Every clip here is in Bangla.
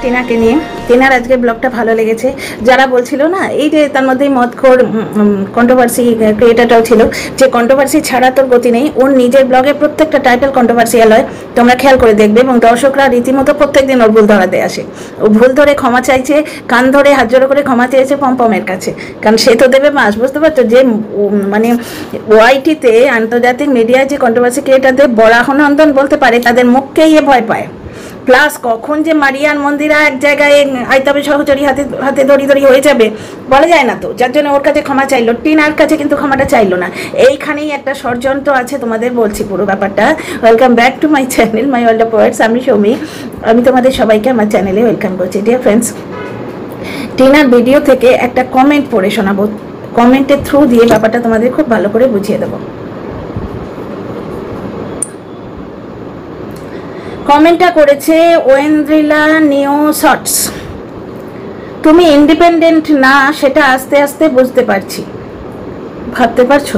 টিনাকে নিয়ে। টিনার আজকের ব্লগটা ভালো লেগেছে। যারা বলছিল না এই যে তার মধ্যেই মদখোর কন্ট্রোভার্সি ক্রিয়েটারটাও ছিল, যে কন্ট্রোভার্সি ছাড়া তোর গতি নেই, ওর নিজের ব্লগে প্রত্যেকটা টাইটেল কন্ট্রোভার্সিয়াল হয়, তোমরা খেয়াল করে দেখবে। এবং দর্শকরা রীতিমতো প্রত্যেকদিন ওর ভুল ধরাতে আসে। ও ভুল ধরে ক্ষমা চাইছে, কান ধরে হাত জোড়ো করে ক্ষমা চেয়েছে পম্পমের কাছে, কারণ সে তো দেবে মাস। বুঝতে পারছো যে মানে ওআইটিতে আন্তর্জাতিক মিডিয়ায় যে কন্ট্রোভার্সি ক্রিয়েটারদের বরাহনন্দন বলতে পারে, তাদের মুখকেই এ ভয় পায়। প্লাস কখন যে মারিয়ান মন্দিরা এক জায়গায় আইতাবে সহচরী হাতে হাতে দড়ি দড়ি হয়ে যাবে বলা যায় না, তো যার জন্য ওর কাছে ক্ষমা চাইলো। টিনার কাছে কিন্তু ক্ষমাটা চাইলো না। এইখানেই একটা ষড়যন্ত্র আছে, তোমাদের বলছি পুরো ব্যাপারটা। Welcome back to my channel my world of poets. আমি সৌমি, আমি তোমাদের সবাইকে আমার চ্যানেলে ওয়েলকাম করছি। ডিয়ার ফ্রেন্ডস, টিনার ভিডিও থেকে একটা কমেন্ট পড়ে শোনাবো, কমেন্টের থ্রু দিয়ে ব্যাপারটা তোমাদের খুব ভালো করে বুঝিয়ে দেবো। কমেন্টটা করেছে ওয়েন্দ্রিলা নিও শর্টস। তুমি ইন্ডিপেন্ডেন্ট না সেটা আস্তে আস্তে বুঝতে পারছি। ভাবতে পারছো,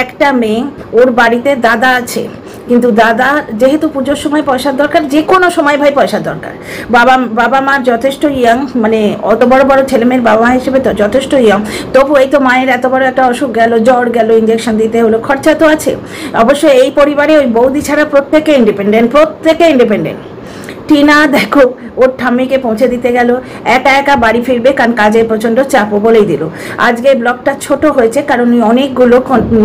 একটা মেয়ে, ওর বাড়িতে দাদা আছে, কিন্তু দাদা যেহেতু পুজোর সময় পয়সার দরকার, যে কোনো সময় ভাই পয়সার দরকার, বাবা মা যথেষ্ট ইয়াং, মানে অত বড় বড় ছেলেমেয়ের বাবা মা হিসেবে তো যথেষ্ট ইয়াং, তবু এই তো মায়ের এত বড় একটা অসুখ গেল, জ্বর গেল, ইঞ্জেকশন দিতে হলো, খরচা তো আছে। অবশ্যই এই পরিবারে ওই বৌদি ছাড়া প্রত্যেকে ইন্ডিপেন্ডেন্ট। টিনা দেখো ওর ঠাম্মিকে পৌঁছে দিতে গেল, একা একা বাড়ি ফিরবে, কারণ কাজের প্রচণ্ড চাপও বলেই দিল। আজকে ব্লগটা ছোট হয়েছে কারণ অনেকগুলো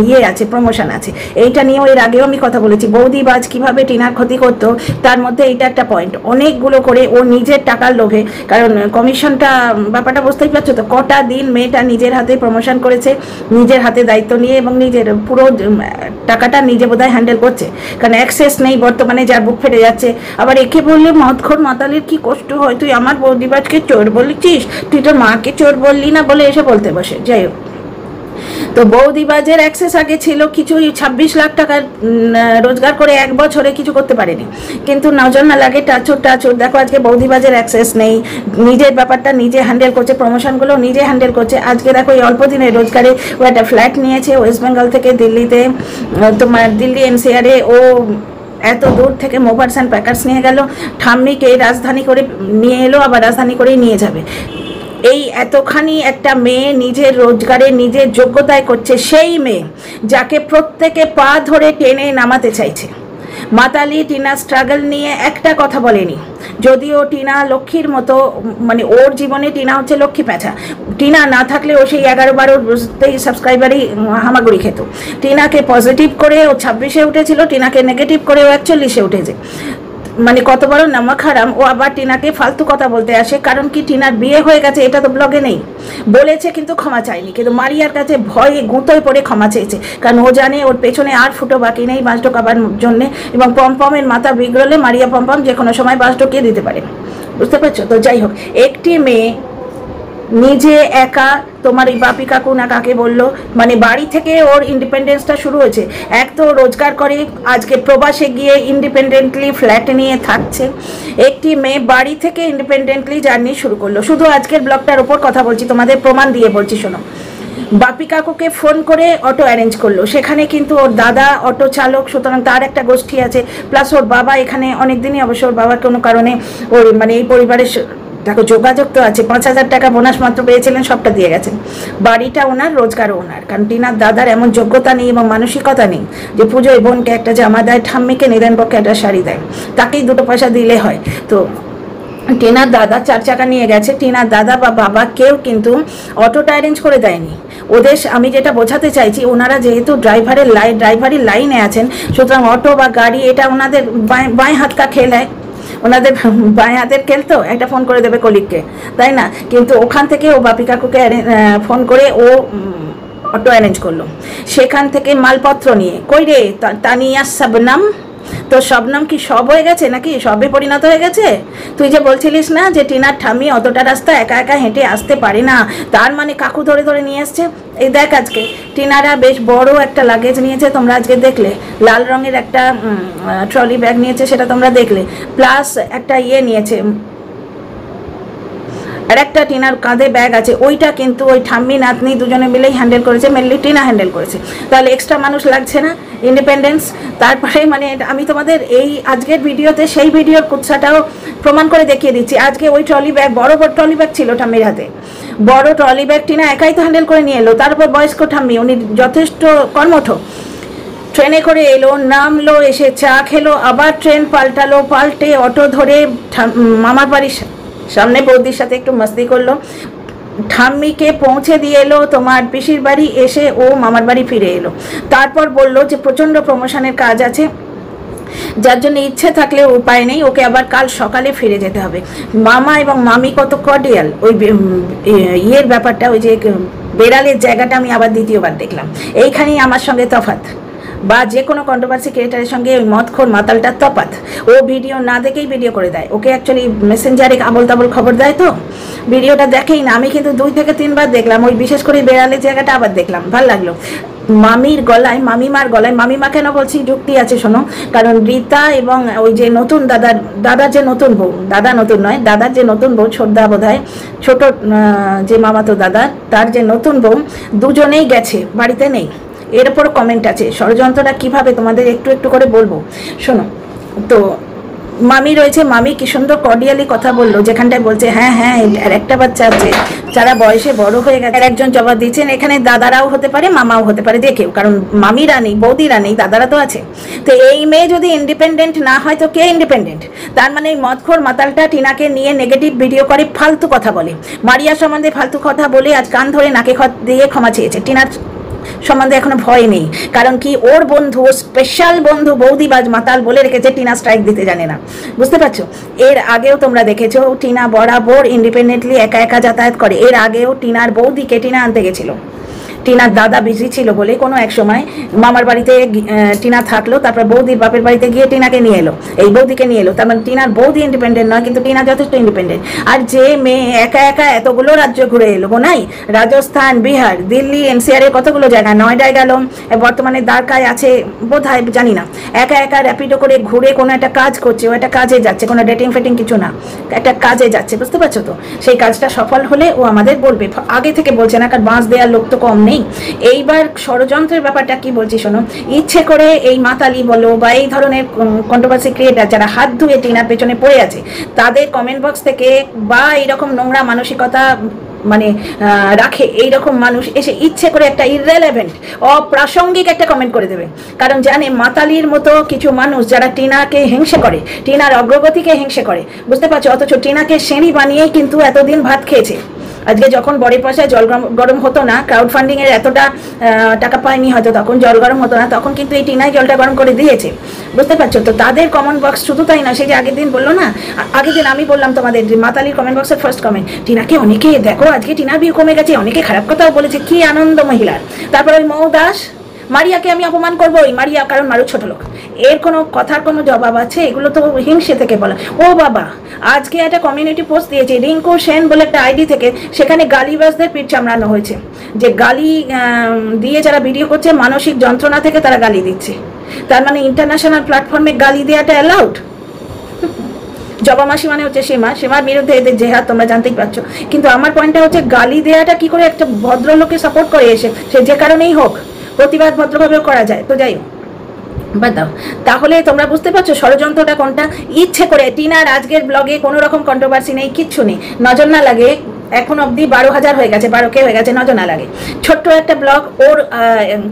ইয়ে আছে, প্রমোশন আছে। এইটা নিয়েও এর আগেও আমি কথা বলেছি, বৌদিবাজ কীভাবে টিনার ক্ষতি করতো, তার মধ্যে এইটা একটা পয়েন্ট। অনেকগুলো করে ও নিজের টাকার লোভে, কারণ কমিশনটা ব্যাপারটা বুঝতেই পারছো তো, কটা দিন মেয়েটা নিজের হাতে প্রমোশন করেছে, নিজের হাতে দায়িত্ব নিয়ে, এবং নিজের পুরো টাকাটা নিজে বোধহয় হ্যান্ডেল করছে, কারণ অ্যাক্সেস নেই বর্তমানে, যার বুক ফেটে যাচ্ছে। আবার একে বললে মদখোর মাতালের কি কষ্ট হয়, তুই আমার বৌদিবাজকে চোর বলেছিস, তুই তোর মাকে চোর বললি না বলে এসে বলতে বসে। যাই হোক, তো বৌদিবাজের অ্যাক্সেস আগে ছিল কিছু 26 লাখ টাকা রোজগার করে 1 বছরে কিছু করতে পারেনি, কিন্তু নজর না লাগে টাচুর। দেখো আজকে বৌদিবাজের অ্যাক্সেস নেই, নিজের ব্যাপারটা নিজে হ্যান্ডেল করছে, প্রমোশনগুলো নিজে হ্যান্ডেল করছে। আজকে দেখো এই অল্প দিনের রোজগারে ও একটা ফ্ল্যাট নিয়েছে ওয়েস্ট বেঙ্গল থেকে দিল্লিতে, তোমার দিল্লি এনসিআরে। ও এত দূর থেকে মোভার্স অ্যান্ড প্যাকার্স নিয়ে গেল, ঠাম্মিকে রাজধানী করে নিয়ে এলো, আবার রাজধানী করেই নিয়ে যাবে। এই এতখানি একটা মেয়ে নিজের রোজগারে নিজের যোগ্যতায় করছে, সেই মেয়ে যাকে প্রত্যেকে পা ধরে টেনে নামাতে চাইছে। মাতালি টিনা স্ট্রাগল নিয়ে একটা কথা বলেনি, যদিও টিনা লক্ষ্মীর মতো, মানে ওর জীবনে টিনা হচ্ছে লক্ষ্মী প্যাঁচা। টিনা না থাকলে ও সেই 11-12 সাবস্ক্রাইবারই হামাগুড়ি খেত। টিনাকে পজিটিভ করে ও 26-এ উঠেছিল, টিনাকে নেগেটিভ করে ও 41-এ উঠেছে। মানে কত বড় নামক হারাম। ও আবার টিনাকে ফালতু কথা বলতে আসে, কারণ কি টিনার বিয়ে হয়ে গেছে, এটা তো ব্লগে নেই, বলেছে কিন্তু ক্ষমা চায়নি, কিন্তু মারিয়ার কাছে ভয়ে গুঁতোয় পড়ে ক্ষমা চেয়েছে, কারণ ও জানে ওর পেছনে আর ফুটো বাকি নেই বাঁশ ঢোকাবার জন্যে, এবং পম্পমের মাথা বিগড়লে মারিয়া পম্পম যে কোনো সময় বাঁশ ঢুকিয়ে দিতে পারে। বুঝতে পারছো তো? যাই হোক, একটি মেয়ে নিজে একা, তোমার এই বাপি কাকু না কাকে বললো, মানে বাড়ি থেকে ওর ইন্ডিপেন্ডেন্সটা শুরু হয়েছে। এক তো রোজগার করে, আজকে প্রবাসে গিয়ে ইন্ডিপেন্ডেন্টলি ফ্ল্যাট নিয়ে থাকছে। একটি মেয়ে বাড়ি থেকে ইন্ডিপেন্ডেন্টলি জার্নি শুরু করলো। শুধু আজকের ব্লগটার ওপর কথা বলছি, তোমাদের প্রমাণ দিয়ে বলছি, শোনো। বাপি কাকুকে ফোন করে অটো অ্যারেঞ্জ করলো, সেখানে কিন্তু ওর দাদা অটো চালক, সুতরাং তার একটা গোষ্ঠী আছে, প্লাস ওর বাবা এখানে অনেকদিনই, অবশ্য ওর বাবার কোনো কারণে ওর মানে এই পরিবারের দেখো যোগাযোগ তো আছে, 5,000 টাকা বোনাস মাত্র পেয়েছিলেন, সবটা দিয়ে গেছেন। বাড়িটা ওনার, রোজগারও ওনার, কারণ টিনার দাদার এমন যোগ্যতা নেই এবং মানসিকতা নেই যে পুজোয় বোনকে একটা জামা দেয়, ঠাম্মিকে নিদেন পক্ষে একটা শাড়ি দেয়, তাকেই 2 পয়সা দিলে হয়। তো টিনার দাদা 4 চাকা নিয়ে গেছে, টিনার দাদা বা বাবা কেউ কিন্তু অটোটা অ্যারেঞ্জ করে দেয়নি ওদের। আমি যেটা বোঝাতে চাইছি, ওনারা যেহেতু ড্রাইভারি লাইনে আছেন, সুতরাং অটো বা গাড়ি এটা ওনাদের বাঁয় হাত কা খেলায়, ওনাদের বাঁয় হাতের খেলতো, একটা ফোন করে দেবে কলিগকে, তাই না? কিন্তু ওখান থেকে ও বাপি কাকুকে ফোন করে ও অটো অ্যারেঞ্জ করলো, সেখান থেকে মালপত্র নিয়ে। কই রে তানিয়া শবনম, তো শবনম কি সব হয়ে গেছে নাকি সবে পরিণত হয়ে গেছে? তুই যে বলছিলিস না যে টিনার ঠাম্মি অতটা রাস্তা একা একা হেঁটে আসতে পারে না, তার মানে কাকু ধরে ধরে নিয়ে এসছে। এই দেখ আজকে টিনারা বেশ বড় একটা লাগেজ নিয়েছে, তোমরা আজকে দেখলে, লাল রঙের একটা ট্রলি ব্যাগ নিয়েছে, সেটা তোমরা দেখলে, প্লাস একটা ইয়ে নিয়েছে, আর একটা টিনার কাঁধে ব্যাগ আছে, ওইটা কিন্তু ওই ঠাম্মি নাতনি দুজনে মিলেই হ্যান্ডেল করেছে, মেনলি টিনা হ্যান্ডেল করেছে। তাহলে এক্সট্রা মানুষ লাগছে না? ইন্ডিপেন্ডেন্স। তারপরে মানে আমি তোমাদের এই আজকের ভিডিওতে সেই ভিডিওর কুৎসাটাও প্রমাণ করে দেখিয়ে দিচ্ছি। আজকে ওই ট্রলি ব্যাগ, বড় বড় ট্রলি ব্যাগ ছিল ঠাম্মির হাতে, বড় ট্রলি ব্যাগ টিনা একাই তো হ্যান্ডেল করে নিয়ে এলো। তারপর বয়স্ক ঠাম্মি, উনি যথেষ্ট কর্মঠ, ট্রেনে করে এলো, নামলো, এসে চা খেলো, আবার ট্রেন পাল্টালো, পাল্টে অটো ধরে মামার বাড়ির সামনে বৌদির সাথে একটু মস্তি করলো, ঠাম্মিকে পৌঁছে দিয়ে এলো তোমার পিসির বাড়ি, এসে ও মামার বাড়ি ফিরে এলো। তারপর বলল যে প্রচণ্ড প্রমোশনের কাজ আছে, যার জন্য ইচ্ছে থাকলে উপায় নেই, ওকে আবার কাল সকালে ফিরে যেতে হবে। মামা এবং মামি কত কর্ডিয়াল, ওই ইয়ের ব্যাপারটা, ওই যে বেড়ালের জায়গাটা আমি আবার দ্বিতীয়বার দেখলাম। এইখানেই আমার সঙ্গে তফাৎ, বা যে কোনো কন্ট্রোভার্সি ক্রিয়েটারের সঙ্গে ওই মদখোর মাতালটার তফাৎ। ও ভিডিও না দেখেই ভিডিও করে দেয়, ওকে অ্যাকচুয়ালি মেসেঞ্জারে আবল তাবল খবর দেয়, তো ভিডিওটা দেখেই না। আমি কিন্তু 2 থেকে 3 বার দেখলাম, ওই বিশেষ করে বেড়ালের জায়গাটা আবার দেখলাম, ভালো লাগলো। মামির গলায়, মামিমার গলায়, মামিমা কেন বলছি যুক্তি আছে শোনো, কারণ রীতা এবং ওই যে নতুন দাদার যে নতুন বউ, দাদা নতুন নয়, দাদার যে নতুন বউ, ছোটদা বোধ হয়, ছোট যে মামাতো দাদা, তার যে নতুন বউ, দুজনেই গেছে, বাড়িতে নেই। এর ওপর কমেন্ট আছে, ষড়যন্ত্রটা কিভাবে তোমাদের একটু একটু করে বলবো শোনো। তো মামি রয়েছে, মামি কি সুন্দর কর্ডিয়ালি কথা বললো, যেখানটায় বলছে হ্যাঁ হ্যাঁ আর একটা বাচ্চা আছে, যারা বয়সে বড় হয়ে গেছে। আর একজন জবাব দিচ্ছেন এখানে দাদারাও হতে পারে, মামাও হতে পারে, যে কেউ, কারণ মামিরা নেই, বৌদিরা নেই, দাদারা তো আছে। তো এই মেয়ে যদি ইন্ডিপেন্ডেন্ট না হয় তো কে ইন্ডিপেন্ডেন্ট? তার মানে এই মদখোর মাতালটা টিনাকে নিয়ে নেগেটিভ ভিডিও করে, ফালতু কথা বলে, মারিয়া সম্বন্ধে ফালতু কথা বলে আজ কান ধরে নাকে খত দিয়ে ক্ষমা চেয়েছে। টিনার সম্বন্ধে এখনো ভয় নেই, কারণ কি ওর বন্ধু, স্পেশাল বন্ধু বৌদিবাজ মাতাল বলে রেখেছে টিনা স্ট্রাইক দিতে জানে না, বুঝতে পারছো? এর আগেও তোমরা দেখেছো টিনা বরাবর ইন্ডিপেন্ডেন্টলি একা একা যাতায়াত করে। এর আগেও টিনার বৌদিকে টিনা আনতে গেছিল, টিনার দাদা বিজি ছিল বলে কোনো এক সময় মামার বাড়িতে টিনা থাকলো, তারপর বৌদির বাপের বাড়িতে গিয়ে টিনাকে নিয়ে এলো, এই বৌদিকে নিয়ে এলো। তার মানে টিনার বৌদি ইন্ডিপেন্ডেন্ট নয়, কিন্তু টিনা যথেষ্ট ইন্ডিপেন্ডেন্ট। আর যে মেয়ে একা একা এতগুলো রাজ্য ঘুরে এলো, নাই রাজস্থান, বিহার, দিল্লি, এনসিআর এর কতগুলো জায়গা, নয়ডায় গেল, বর্তমানে দ্বারকায় আছে বোধ হয়, জানি না, একা একা র্যাপিডো করে ঘুরে কোনো একটা কাজ করছে, ও একটা কাজে যাচ্ছে, কোনো ডেটিং ফেটিং কিছু না, একটা কাজে যাচ্ছে, বুঝতে পারছো তো? সেই কাজটা সফল হলে ও আমাদের বলবে, আগে থেকে বলছে না, কারণ বাঁশ দেওয়ার লোক তো কম নেই। এইবার ষড়যন্ত্রের ব্যাপারটা কি বলছি শোনো, ইচ্ছে করে এই মাতালি বলো বা এই ধরনের কন্ট্রোভার্সি ক্রিয়েটার যারা হাত ধুয়ে টিনার পেছনে পড়ে আছে, তাদের কমেন্ট বক্স থেকে বা এইরকম নোংরা মানসিকতা মানে রাখে এইরকম মানুষ এসে ইচ্ছে করে একটা ইররেলেভেন্ট, অপ্রাসঙ্গিক একটা কমেন্ট করে দেবে, কারণ জানে মাতালির মতো কিছু মানুষ যারা টিনাকে হিংসে করে, টিনার অগ্রগতিকে হিংসে করে, বুঝতে পারছো? অথচ টিনাকে শ্রেণী বানিয়েই কিন্তু এতদিন ভাত খেয়েছে। আজকে যখন বড়ের পয়সায় জল গরম হতো না, ক্রাউড ফান্ডিং এর এতটা টাকা পায়নি হয়তো, তখন জল গরম হতো না, তখন কিন্তু এই টিনাই জলটা গরম করে দিয়েছে, বুঝতে পারছো তো? তাদের কমেন্ট বক্স শুধু তাই না, সেই যে আগের দিন বললো না, আগের দিন আমি বললাম তোমাদের মাতালির কমেন্ট বক্সের ফার্স্ট কমেন্ট, টিনাকে অনেকে দেখো আজকে টিনার ভিউ কমে গেছে, অনেকে খারাপ কথাও বলেছে, কি আনন্দ মহিলার। তারপর ওই মৌ দাস, মারিয়াকে আমি অপমান করবো, ওই মারিয়া কারণ মারু ছোট লোক, এর কোনো কথার কোনো জবাব আছে? এগুলো তো হিংসে থেকে বলা। ও বাবা, আজকে একটা কমিউনিটি পোস্ট দিয়েছে রিঙ্কু সেন বলে একটা আইডি থেকে, সেখানে গালিবাজদের পিঠ চামড়ানো হয়েছে, যে গালি দিয়ে যারা ভিডিও করছে মানসিক যন্ত্রণা থেকে তারা গালি দিচ্ছে। তার মানে ইন্টারন্যাশনাল প্ল্যাটফর্মে গালি দেওয়াটা অ্যালাউড? জবা মাসি মানে হচ্ছে সীমার বিরুদ্ধে এদের জেহাদ তোমরা জানতেই পারছো। কিন্তু আমার পয়েন্টটা হচ্ছে গালি দেওয়াটা কি করে একটা ভদ্রলোককে সাপোর্ট করে এসে, সে যে কারণেই হোক, প্রতিবাদ ভদ্রভাবেও করা যায়, তো যাই হোক বাদ দাও। তাহলে তোমরা বুঝতে পারছো ষড়যন্ত্রটা কোনটা? ইচ্ছে করে টিনার আজকের ব্লগে কোনো রকম কন্ট্রোভার্সি নেই, কিচ্ছু নেই, নজর না লাগে। এখন অবধি 12,000 হয়ে গেছে, 12K হয়ে গেছে, নজর না লাগে। ছোট্ট একটা ব্লগ, ওর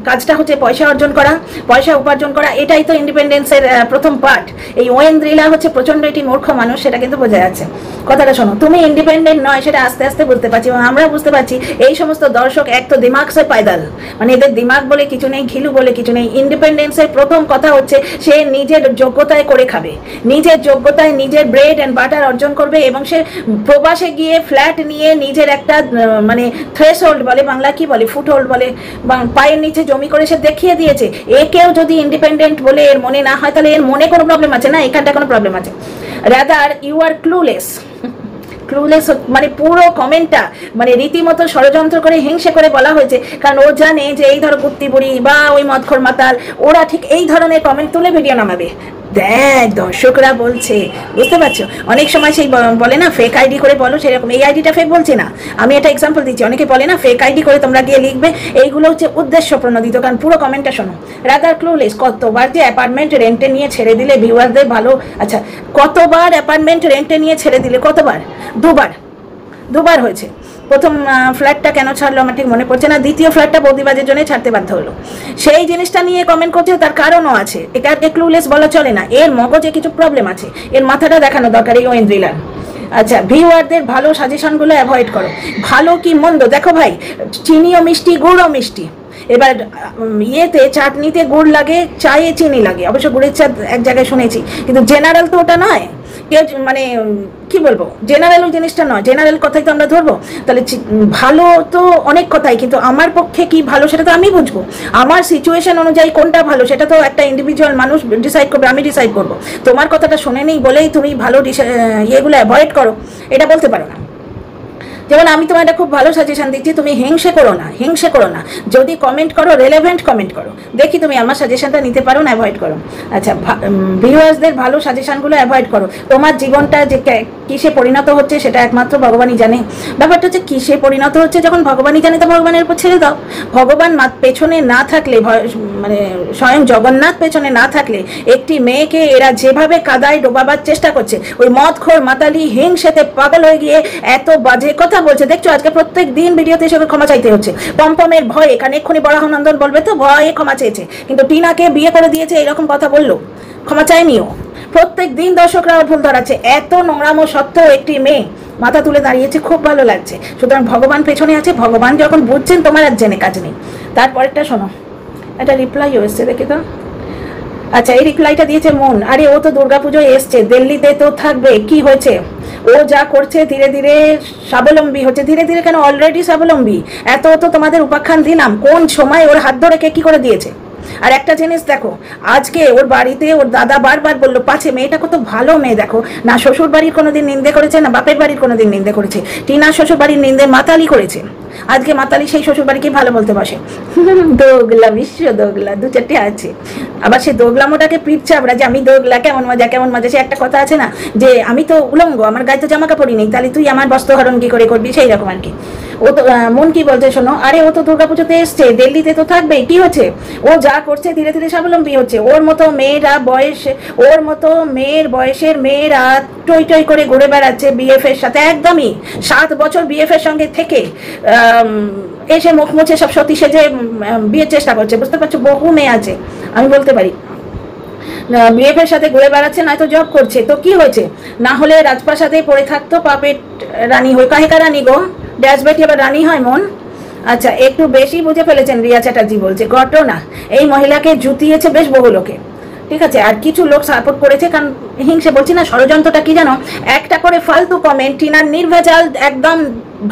কাজটা হচ্ছে পয়সা অর্জন করা, পয়সা উপার্জন করা, এটাই তো ইন্ডিপেন্ডেন্সের প্রথম পার্ট। এই ওয়েন্দ্রিলা হচ্ছে প্রচণ্ড একটি মূর্খ মানুষ, সেটা কিন্তু বোঝা যাচ্ছে। কথাটা শোনো, তুমি ইন্ডিপেন্ডেন্ট নয় সেটা আস্তে আস্তে বুঝতে পারছি, এবং আমরা বুঝতে পারছি। এই সমস্ত দর্শক এক তো দিমাগ সে পায়দাল, মানে এদের দিমাগ বলে কিছু নেই, ঘিলু বলে কিছু নেই। ইন্ডিপেন্ডেন্সের প্রথম কথা হচ্ছে সে নিজের যোগ্যতায় করে খাবে, নিজের যোগ্যতায় নিজের ব্রেড অ্যান্ড বাটার অর্জন করবে, এবং সে প্রবাসে গিয়ে ফ্ল্যাট নিয়ে নিজের একটা মানে থ্রেশহোল্ড বলে, বাংলা কি বলে, ফুটহোল্ড বলে, পায়ের নিচে জমি করে সে দেখিয়ে দিয়েছে। একেও যদি ইন্ডিপেন্ডেন্ট বলে এর মনে না হয়, তাহলে এর মনে কোনো প্রবলেম আছে না, এখানটা কোনো প্রবলেম আছে। Rather you are clueless, clueless মানে পুরো কমেন্টটা মানে রীতিমতো ষড়যন্ত্র করে হিংসে করে বলা হয়েছে, কারণ ও জানে যে এই ধরো কুত্তি বুড়ি বা ওই মদখোর মাতাল, ওরা ঠিক এই ধরনের কমেন্ট তুলে ভিডিও নামাবে। দেখ দর্শকরা বলছে, বুঝতে পারছো? অনেক সময় সেই বলে না ফেক আইডি করে বলো, সেরকম এই আইডিটা ফেক বলছি না আমি, এটা এক্সাম্পল দিচ্ছি। অনেকে বলে না ফেক আইডি করে তোমরা গিয়ে লিখবে, এইগুলো হচ্ছে উদ্দেশ্য প্রণোদিত। কারণ পুরো কমেন্টটা শোনো, রাদার ক্লুলেস। কতবার যে অ্যাপার্টমেন্ট রেন্টে নিয়ে ছেড়ে দিলে ভিউয়ারদের ভালো, আচ্ছা কতবার অ্যাপার্টমেন্ট রেন্টে নিয়ে ছেড়ে দিলে, কতবার? দুবার হয়েছে। প্রথম ফ্ল্যাটটা কেন ছাড়লো আমার ঠিক মনে পড়ছে না, দ্বিতীয় ফ্ল্যাটটা বৌদিবাজের জন্য ছাড়তে বাধ্য হলো। সেই জিনিসটা নিয়ে কমেন্ট করছে, তার কারণও আছে। এটা ক্লুলেস বলা চলে না, এর মগজে কিছু প্রবলেম আছে, এর মাথাটা দেখানো দরকার এই ঐন্দ্রিলার। আচ্ছা, ভিউয়ারদের ভালো সাজেশনগুলো অ্যাভয়েড করো। ভালো কি মন্দ দেখো ভাই, চিনিও মিষ্টি গুড়ও মিষ্টি। এবার ইয়েতে চাটনিতে গুড় লাগে, চায়ে চিনি লাগে, অবশ্য গুড়ের চা এক জায়গায় শুনেছি, কিন্তু জেনারেল তো ওটা নয়। কেউ মানে কি বলবো, জেনারেল ওই জিনিসটা নয়, জেনারেল কথাই তো আমরা ধরবো। তাহলে ভালো তো অনেক কথাই, কিন্তু আমার পক্ষে কি ভালো সেটা তো আমি বুঝবো। আমার সিচুয়েশন অনুযায়ী কোনটা ভালো সেটা তো একটা ইন্ডিভিজুয়াল মানুষ ডিসাইড করবে, আমি ডিসাইড করবো। তোমার কথাটা শুনে নেই বলেই তুমি ভালো ইয়েগুলো অ্যাভয়েড করো, এটা বলতে পারো না। যেমন আমি তোমার একটা খুব ভালো সাজেশন দিচ্ছি, তুমি হিংসে করো না, যদি কমেন্ট করো রেলেভেন্ট কমেন্ট করো, দেখি তুমি আমার সাজেশনটা নিতে পারো না অ্যাভয়েড করো। আচ্ছা, ভিউয়ার্সদের ভালো সাজেশনগুলো অ্যাভয়েড করো। তোমার জীবনটা যে কিসে পরিণত হচ্ছে সেটা একমাত্র ভগবানই জানে। ব্যাপারটা হচ্ছে কিসে পরিণত হচ্ছে যখন ভগবানই জানে, তো ভগবানের উপর ছেড়ে দাও। ভগবান পেছনে না থাকলে, মানে স্বয়ং জগন্নাথ পেছনে না থাকলে, একটি মেয়েকে এরা যেভাবে কাদায় ডোবাবার চেষ্টা করছে, ওই মদখোর মাতালি হিংসেতে পাগল হয়ে গিয়ে এত বাজে কথা বলছে। দেখছো আজকে প্রত্যেক দিন ভিডিওতে এসে ক্ষমা চাইতে হচ্ছে, পমপমের ভয়ে। এখানে এক্ষুনি বরাহনন্দন বলবে তো ভয়ে ক্ষমা চেয়েছে, কিন্তু টিনাকে বিয়ে করে দিয়েছে এরকম কথা বললো, ক্ষমা চায়নিও। প্রত্যেক দিন দর্শকরা ভুল ধরাচ্ছে, এত নোংরামো সত্ত্বেও একটি মেয়ে মাথা তুলে দাঁড়িয়েছে, খুব ভালো লাগছে। সুতরাং ভগবান পেছনে আছে, ভগবান যখন বুঝছেন তোমার আর জেনে কাজ নেই। তারপরেরটা শোনো, একটা রিপ্লাইও এসছে, দেখি তো। আচ্ছা, এই রিপ্লাইটা দিয়েছে মন। আরে ও তো দুর্গাপুজোয় এসছে, দিল্লিতে তো থাকবে, কি হয়েছে? ও যা করছে ধীরে ধীরে স্বাবলম্বী হচ্ছে। ধীরে ধীরে কেন, অলরেডি স্বাবলম্বী। এত তো তোমাদের উপাখ্যান দিলাম, কোন সময় ওর হাত ধরে কে কি করে দিয়েছে। আর একটা জিনিস দেখো, আজকে ওর বাড়িতে ওর দাদা বারবার বললো, পাছে মেয়েটা কত ভালো মেয়ে, দেখো না শ্বশুর বাড়ির কোনোদিন নিন্দে করেছে, না বাপের বাড়ির কোনোদিন নিন্দে করেছে। টিনা শ্বশুর বাড়ির নিন্দে মাতালি করেছে, আজকে মাতালি সেই শ্বশুর বাড়িকে ভালো বলতে বসে। দোগলা, বিশ্ব দোগলা, দু চারটে আছে। আবার সে দোগলামোটাকে পিঠ চাপড়া যে আমি দোগলা, কেমন মজা। সে একটা কথা আছে না, যে আমি তো উলঙ্গ, আমার গায়ে তো জামা কাপড়ই নেই, তাহলে তুই আমার বস্ত্রহরণ কি করে করবি, সেই রকম আর কি। ও তো মন কি বলছে শোনো, আরে ও তো দুর্গাপুজোতে এসছে, দিল্লিতে তো থাকবে, কি হচ্ছে? ও যা করছে ধীরে ধীরে স্বাবলম্বী হচ্ছে। ওর মতো মেয়ের বয়সের মেয়েরা টই টই করে ঘুরে বেড়াচ্ছে বিএফ এর সাথে, একদমই 7 বছর বিএফ এর সঙ্গে থেকে এসে মুখ মুছে সব সতী সেজে বিয়ের চেষ্টা করছে। বুঝতে পারছো, বহু মেয়ে আছে, আমি বলতে পারি, বিএফ এর সাথে ঘুরে বেড়াচ্ছে, নয়তো জব করছে। তো কি হয়েছে? না হলে রাজপ্রাসাদে পড়ে থাকতো, পাপেট রানী হয়ে। কাহিকা রানী গো, ড্যাশ বেটি আবার রানী হয় মন। আচ্ছা, একটু বেশি বুঝে ফেলেছেন রিয়া চ্যাটার্জি বলছে। ঘটনা, এই মহিলাকে জুতিয়েছে বেশ বহু লোকে, ঠিক আছে, আর কিছু লোক সাপোর্ট করেছে। কারণ হিংসে বলছি না, ষড়যন্ত্রটা কি জানো, একটা করে ফালতু কমেন্ট, টিনার নির্ভেজাল একদম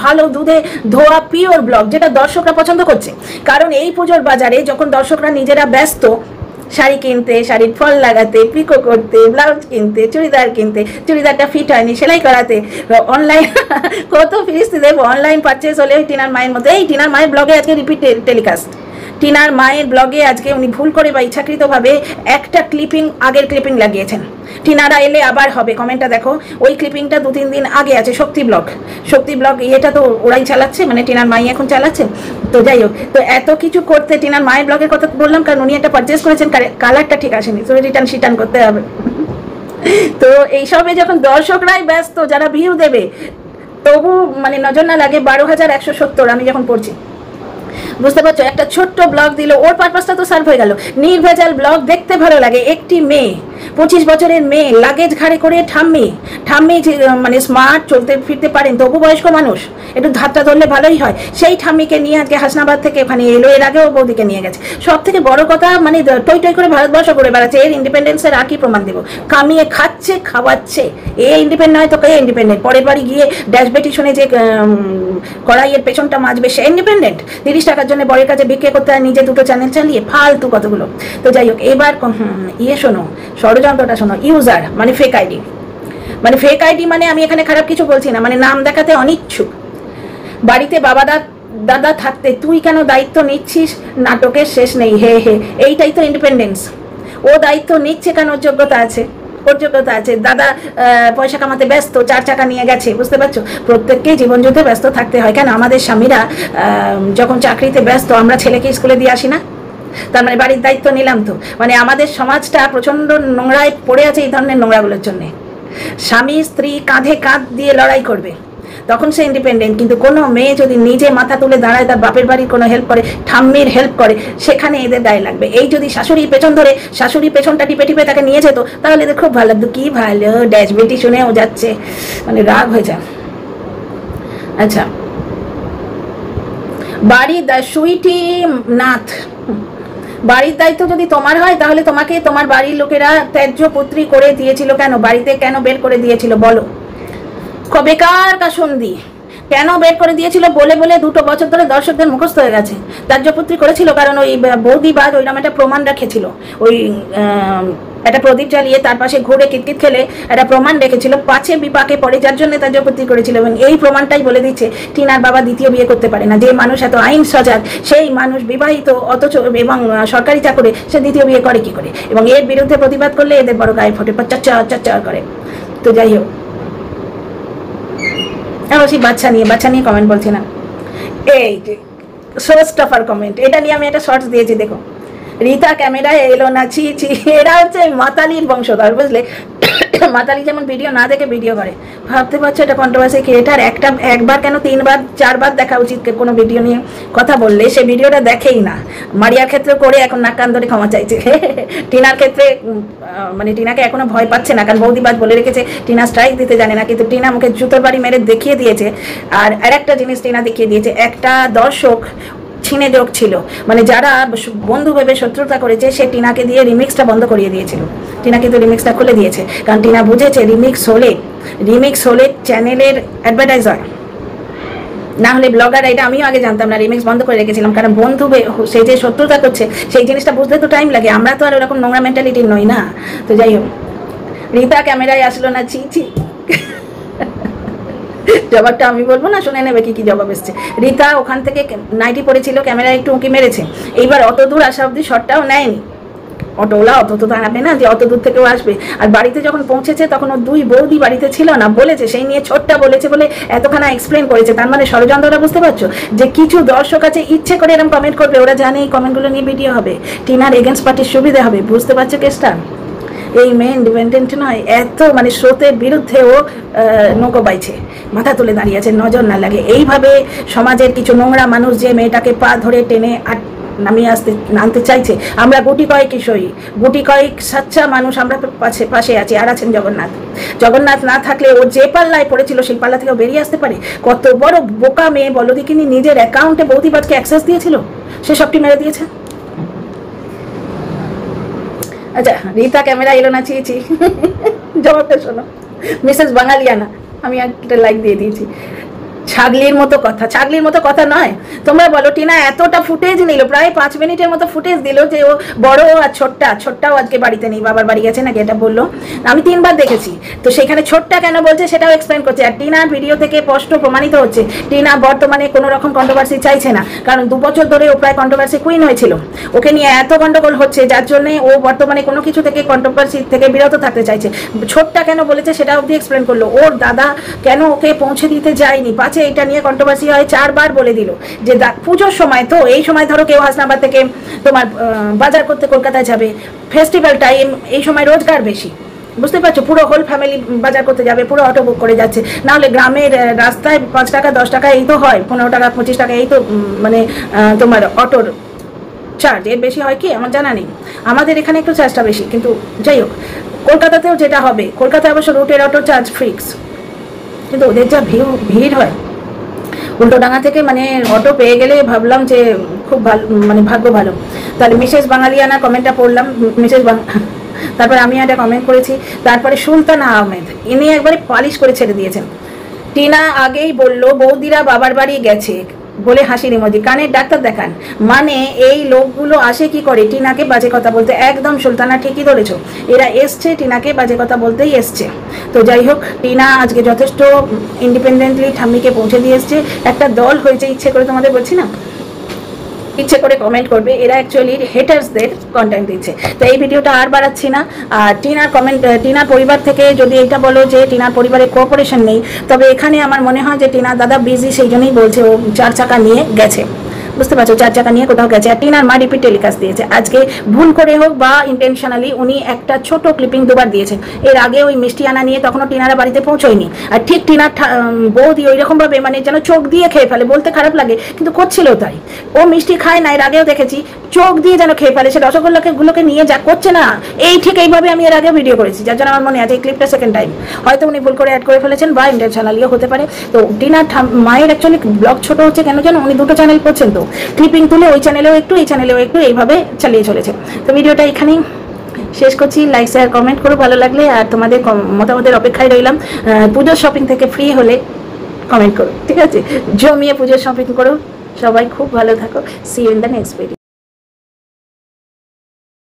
ভালো দুধে ধোয়া পিওর ব্লগ, যেটা দর্শকরা পছন্দ করছে। কারণ এই পুজোর বাজারে যখন দর্শকরা নিজেরা ব্যস্ত শাড়ি কিনতে, শাড়ির ফল লাগাতে, পিকো করতে, ব্লাউজ কিনতে, চুড়িদার কিনতে, চুড়িদারটা ফিট হয়নি সেলাই করাতে, অনলাইন কত ফিরিস্তি দেবো, অনলাইন পারচেস হলে টিনার মায়ের মতো। এই টিনার মায়ের ব্লগে আজকে রিপিট টেলিকাস্ট, টিনার মায়ের ব্লগে আজকে উনি ভুল করে বা ইচ্ছাকৃতভাবে একটা ক্লিপিং, আগের ক্লিপিং লাগিয়েছেন। টিনারা এলে আবার হবে, কমেন্টটা দেখো, ওই ক্লিপিংটা 2-3 দিন আগে আছে। শক্তি ব্লগ এটা তো ওরাই চালাচ্ছে, মানে টিনার মাই এখন চালাচ্ছে। তো যাই হোক, তো এত কিছু করতে টিনার মায়ের ব্লগের কথা বললাম, কারণ উনি একটা পারচেস করেছেন, কালারটা ঠিক আসেনি, তো রিটার্ন করতে হবে। তো এইসবে যখন দর্শকরাই ব্যস্ত, যারা ভিউ দেবে, তবু মানে নজর না লাগে 12,170 আমি যখন পড়ছি। বুঝতে পারছো, একটা ছোট্ট ব্লগ দিল, ওর পারপাসটা তো সার্ভ হয়ে গেল। নির্ভেজাল ব্লগ দেখতে ভালো লাগে। একটি মেয়ে, 25 বছরের মেয়ে, লাগেজ ঘাড়ে করে, ঠাম্মি মানে স্মার্ট, চলতে ফিরতে পারেন, তবু বয়স্ক মানুষ, একটু ধাতটা ধরলে ভালোই হয়। সেই ঠাম্মিকে নিয়ে আজকে হাসনাবাদ থেকে ওখানে এলো, এর আগেও বৌদিকে নিয়ে গেছে। সব থেকে বড় কথা, মানে টই টই করে ভারতবর্ষ করে বেড়াচ্ছে। এর ইন্ডিপেন্ডেন্সের আর কি প্রমাণ দেবো? কামিয়ে খাচ্ছে, খাওয়াচ্ছে। এ ইন্ডিপেন্ডেন্ট নয় তো কে ইন্ডিপেন্ডেন্ট? পরের বাড়ি গিয়ে ড্যাশবেটি শুনে যে কড়াইয়ের পেছনটা মাজবে, সে ইন্ডিপেন্ডেন্ট? 30 টাকার জন্য বরের কাছে ভিক্ষে করতে হয়, নিজে 2টো চ্যানেল চালিয়ে, ফালতু কতগুলো। তো যাই হোক, এবার শোনো, ষড়যন্ত্রটা শোনো। ইউজার মানে ফেক আইডি, মানে আমি এখানে খারাপ কিছু বলছি না, মানে নাম দেখাতে অনিচ্ছুক। বাড়িতে দাদা থাকতে তুই কেন দায়িত্ব নিচ্ছিস? নাটকের শেষ নেই, হে হে, এইটাই তো ইন্ডিপেন্ডেন্স। ও দায়িত্ব নিচ্ছে কেন? ওর যোগ্যতা আছে, ওর যোগ্যতা আছে। দাদা পয়সা কামাতে ব্যস্ত, 4 চাকা নিয়ে গেছে, বুঝতে পারছো? প্রত্যেককেই জীবনযুদ্ধে ব্যস্ত থাকতে হয়। কেন আমাদের স্বামীরা যখন চাকরিতে ব্যস্ত, আমরা ছেলেকে স্কুলে দিয়ে আসি না? তার মানে বাড়ির দায়িত্ব নিলাম তো। মানে আমাদের সমাজটা প্রচণ্ড নোংরায় পড়ে আছে এই ধরনের নোংরাগুলোর জন্যে। স্বামী স্ত্রী কাঁধে কাঁধ দিয়ে লড়াই করবে, তখন সে ইন্ডিপেন্ডেন্ট। কিন্তু কোনো মেয়ে যদি নিজে মাথা তুলে দাঁড়ায়, তার বাপের বাড়ির কোনো হেল্প করে, ঠাম্মির হেল্প করে, সেখানে এদের গায়ে লাগবে। এই যদি শাশুড়ি পেছন ধরে, শাশুড়ি পেছনটা টিপে টিপে তাকে নিয়ে যেত, তাহলে এদের খুব ভালো লাগতো। কি ভালো ড্যাশ বেটি শুনেও যাচ্ছে, মানে রাগ হয়ে যায়। আচ্ছা, বাড়ির সুইটি নাথ, বাড়ির দায়িত্ব যদি তোমার হয়, তাহলে তোমাকে তোমার বাড়ির লোকেরা ত্যায্য পুত্রী করে দিয়েছিল কেন? বাড়িতে কেন বের করে দিয়েছিল বলো? বেকার কাসন্দি। কেন বের করে দিয়েছিল বলে বলে 2 বছর ধরে দর্শকদের মুখস্থ হয়ে গেছে। ত্যায্যপুত্রী করেছিল কারণ ওই বৌদিবাজ ওই নামে একটা প্রমাণ রেখেছিল। ওই একটা প্রদীপ জ্বালিয়ে তার পাশে ঘুরে কিতকিত খেলে একটা প্রমাণ রেখেছিল, পাছে বিপাকে পড়ে, যার জন্য ত্যায্যপুত্রী করেছিল। এবং এই প্রমাণটাই বলে দিচ্ছে টিনার বাবা দ্বিতীয় বিয়ে করতে পারে না। যে মানুষ এত আইন সজাগ, সেই মানুষ বিবাহিত, অথচ এবং সরকারি চাকরি, সে দ্বিতীয় বিয়ে করে কি করে? এবং এর বিরুদ্ধে প্রতিবাদ করলে এদের বড় গায়ে ফোটে, চাচ্চা করে। তো যাই হোক, সেই বাচ্চা নিয়ে কমেন্ট বলছি না, এই শো স্টাফার কমেন্ট, এটা নিয়ে আমি একটা শর্টস দিয়েছি, দেখো। রীতা ক্যামেরায় এলো না, ছি ছি। এরা হচ্ছে মাতালির বংশধর, বুঝলে? মাতালি যেমন ভিডিও না দেখে ভিডিও করে। ভাবতে পারছো এটা কন্ট্রোভার্সি ক্রিয়েটার? একবার কেন 3বার 4বার দেখা উচিত কোনো ভিডিও নিয়ে কথা বললে, সে ভিডিওটা দেখেই না। মারিয়ার ক্ষেত্রে করে এখন নাক কান ধরে ক্ষমা চাইছে। টিনার ক্ষেত্রে মানে টিনাকে এখনো ভয় পাচ্ছে না, কারণ বৌদিবাজ বলে রেখেছে টিনা স্ট্রাইক দিতে জানে না, কিন্তু টিনা মুখে জুতোর বাড়ি মেরে দেখিয়ে দিয়েছে। আর একটা জিনিস টিনা দেখিয়ে দিয়েছে, একটা দর্শক ছিনে যোগ ছিল, মানে যারা বন্ধু ভেবে শত্রুতা করেছে, সে টিনাকে দিয়ে রিমিক্সটা বন্ধ করিয়ে দিয়েছিল। টিনা কিন্তু রিমিক্সটা খুলে দিয়েছে, কারণ টিনা বুঝেছে রিমিক্স হলে চ্যানেলের অ্যাডভার্টাইজ হয়, না হলে ব্লগার। এটা আমিও আগে জানতাম না, রিমিক্স বন্ধ করে রেখেছিলাম, কারণ বন্ধু সে যে শত্রুতা করছে সেই জিনিসটা বুঝতে তো টাইম লাগে। আমরা তো আর ওরকম নোংরা মেন্টালিটির নই না। তো যাই হোক, রীতা ক্যামেরায় আসলো না, ছি ছি। জবাবটা আমি বলবো না, শুনে নেবে কি জবাব এসছে। রীতা ওখান থেকে নাইটি পড়েছিল, ক্যামেরায় একটু উঁকি মেরেছে। এইবার অত দূর আসা অব্দি শটটাও নেয়নি। অটোওয়ালা অত তো দাঁড়াবে না যে অত দূর থেকেও আসবে। আর বাড়িতে যখন পৌঁছেছে তখন ও 2 বৌদি বাড়িতে ছিল না, বলেছে, সেই নিয়ে ছোটটা বলেছে বলে এতখানা এক্সপ্লেন করেছে। তার মানে ষড়যন্ত্রটা বুঝতে পারছো, যে কিছু দর্শক আছে ইচ্ছে করে এরকম কমেন্ট করবে, ওরা জানে এই কমেন্টগুলো নিয়ে ভিডিও হবে, টিনার এগেন্স্ট পার্টির সুবিধা হবে। বুঝতে পারছো কেসটা? এই মেয়ে ইন্ডিপেন্ডেন্ট নয়, এত মানে স্রোতের বিরুদ্ধে ও নৌকো বাইছে, মাথা তুলে দাঁড়িয়ে আছে, নজর না লাগে। এইভাবে সমাজের কিছু নোংরা মানুষ যে মেয়েটাকে পা ধরে টেনে নামিয়ে আনতে চাইছে, আমরা গুটি কয়েক সাচ্চা মানুষ আমরা পাশে আছি। আর আছেন জগন্নাথ না থাকলে ও যে পাল্লায় পড়েছিল সেই পাল্লা থেকে বেরিয়ে আসতে পারে? কত বড় বোকা মেয়ে বলো দেখিনি, নিজের অ্যাকাউন্টে বৌদিবাজকে অ্যাক্সেস দিয়েছিল, সে সবটি মেরে দিয়েছে। আচ্ছা, রীতা ক্যামেরা এলো না, ছি জবাবটা শোনো। মিসেস বাঙালিয়ানা, আমি একটা লাইক দিয়ে দিয়েছি। ছাগলির মতো কথা নয়। তোমরা বলো, টিনা এতটা ফুটেজ নিল, প্রায় 5 মিনিটের মতো ফুটেজ দিল, যে ও বড় আর ছোট্টাও আজকে বাড়িতে নেই, বাবার বাড়ি গেছে নাকি এটা বললো। আমি 3বার দেখেছি, তো সেখানে ছোট্টা কেন বলছে সেটাও এক্সপ্লেন করছে। আর টিনার ভিডিও থেকে স্পষ্ট প্রমাণিত হচ্ছে টিনা বর্তমানে কোনো রকম কন্ট্রোভার্সি চাইছে না, কারণ 2 বছর ধরে ও প্রায় কন্ট্রোভার্সি কুইন হয়েছিল। ওকে নিয়ে এত গন্ডগোল হচ্ছে, যার জন্যে ও বর্তমানে কোনো কিছু থেকে কন্ট্রোভার্সি থেকে বিরত থাকতে চাইছে। ছোট্টা কেন বলেছে সেটা অবধি এক্সপ্লেন করলো। ওর দাদা কেন ওকে পৌঁছে দিতে যায়নি, পাছে এটা নিয়ে কন্ট্রোভার্সি হয়, 4বার বলে দিল যে পুজোর সময়, তো এই সময় ধরো কেউ হাসনাবাদ থেকে তোমার বাজার করতে কলকাতায় যাবে, ফেস্টিভ্যাল টাইম, এই সময় রোজগার বেশি, বুঝতে পারছো? পুরো হোল ফ্যামিলি বাজার করতে যাবে, পুরো অটো বুক করে যাচ্ছে। নাহলে গ্রামের রাস্তায় 5 টাকা 10 টাকা এই তো হয়, 15 টাকা 25 টাকা এই তো মানে তোমার অটোর চার্জ। এর বেশি হয় কি আমার জানা নেই, আমাদের এখানে একটু চার্জটা বেশি। কিন্তু যাই হোক, কলকাতাতেও যেটা হবে, কলকাতায় অবশ্য রুটের অটো চার্জ ফিক্স, কিন্তু ওদের যা ভিড় হয়। উল্টোডাঙ্গা থেকে মানে অটো পেয়ে গেলে ভাবলাম যে খুব ভালো, মানে ভাগ্য ভালো। তাহলে মিসেস বাঙালিয়ানা কমেন্টটা পড়লাম, তারপর আমি একটা কমেন্ট করেছি। তারপরে সুলতান আহমেদ, ইনি একবারে পালিশ করে ছেড়ে দিয়েছেন। টিনা আগেই বলল বৌদিরা বাবার বাড়ি গেছে বলে হাসির ইমোজি, কানের ডাক্তার দেখান। মানে এই লোকগুলো আসে কি করে টিনাকে বাজে কথা বলতে। একদম সুলতানা ঠিকই ধরেছ, এরা এসছে টিনাকে বাজে কথা বলতেই এসছে। তো যাই হোক, টিনা আজকে যথেষ্ট ইন্ডিপেন্ডেন্টলি ঠাম্মিকে পৌঁছে দিয়ে এসছে। একটা দল হয়েছে, ইচ্ছে করে তোমাদের বলছি না, ইচ্ছে করে কমেন্ট করবে, এরা অ্যাকচুয়ালি হেটার্সদের কন্টেন্ট দিচ্ছে। তো এই ভিডিওটা আর বাড়াচ্ছি না। আর টিনার পরিবার থেকে যদি এটা বলো যে টিনার পরিবারে কোঅপারেশন নেই, তবে এখানে আমার মনে হয় যে টিনার দাদা বিজি, সেই জন্যই বলছে ও 4 চাকা নিয়ে গেছে, বুঝতে পারছো, 4 চাকা নিয়ে কোথাও গেছে। আর টিনার মা রিপিট টেলিকাস্ট দিয়েছে, আজকে ভুল করে হোক বা ইন্টেনশনালি উনি একটা ছোট ক্লিপিং দুবার দিয়েছেন। এর আগে ওই মিষ্টি আনা নিয়ে তখনও টিনারা বাড়িতে পৌঁছয়নি, আর ঠিক টিনার বৌদি ওইরকমভাবে মানে যেন চোখ দিয়ে খেয়ে ফেলে, বলতে খারাপ লাগে কিন্তু করছিল তাই। ও মিষ্টি খায় না, এর আগেও দেখেছি চোখ দিয়ে যেন খেয়ে ফেলে, সে রসগোল্লাগুলোকে নিয়ে যা করছে না, এই ঠিক এইভাবে আমি এর আগেও ভিডিও করেছি, যার জন্য আমার মনে আছে এই ক্লিপটা সেকেন্ড টাইম। হয়তো উনি ভুল করে অ্যাড করে ফেলেছেন বা ইন্টেনশনালিও হতে পারে। তো টিনার মায়ের অ্যাকচুয়ালি ব্লগ ছোট হচ্ছে কেন জানো, উনি 2টো চ্যানেল করছেন, তো ক্লিপিং তুলে ওই চ্যানেলেও একটু এই চ্যানেলেও একটু এইভাবে চালিয়ে চলেছে। তো ভিডিওটা এখানেই শেষ করছি। লাইক শেয়ার কমেন্ট করো ভালো লাগলে, আর তোমাদের মতামতের অপেক্ষায় রইলাম। পুজোর শপিং থেকে ফ্রি হলে কমেন্ট করো, ঠিক আছে? জমিয়ে পুজোর শপিং করো, সবাই খুব ভালো থাকো। See you in the next video.